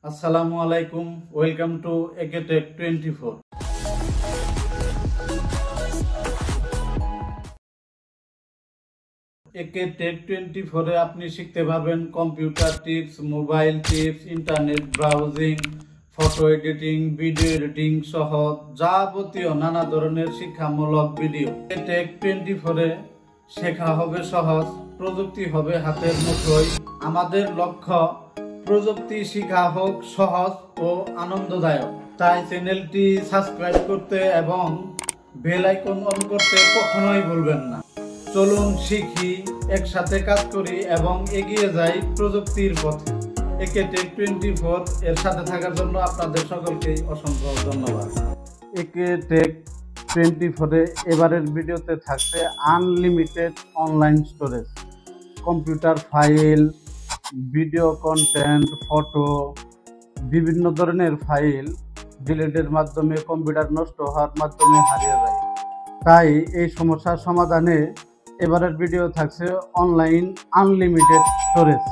আসসালামু আলাইকুম, welcome to একে টেক 24। একে টেক 24-এ আপনি শিখতে পাবেন computer tips, mobile tips, internet browsing, photo editing, video editing সহ যাবতীয় নানা ধরনের শিক্ষামূলক ভিডিও। টেক 24-এ শেখা হবে সহজ, প্রযুক্তি হবে হাতের মুঠোয়। আমাদের লক্ষ্য প্রযুক্তি শিখা হোক সহজ ও আনন্দদায়ক। তাই চ্যানেলটি সাবস্ক্রাইব করতে এবং বেল আইকন অন করতে কখনোই ভুলবেন না। চলুন শিখি, একসাথে কাজ করি এবং এগিয়ে যাই প্রযুক্তির পথে। একে টেক 24 এর সাথে থাকার জন্য আপনাদের সকলকেই অসংখ্য ধন্যবাদ। একে টেক 24-এ এবারের ভিডিওতে থাকছে unlimited online storage, computer file, video content, photo, বিভিন্ন ধরনের ফাইল ডিলিটের মাধ্যমে, কম্পিউটার নষ্ট হওয়ার মাধ্যমে হারিয়ে যায়। তাই এই সমস্যার সমাধানে এবারের ভিডিও থাকছে অনলাইন আনলিমিটেড স্টোরেজ।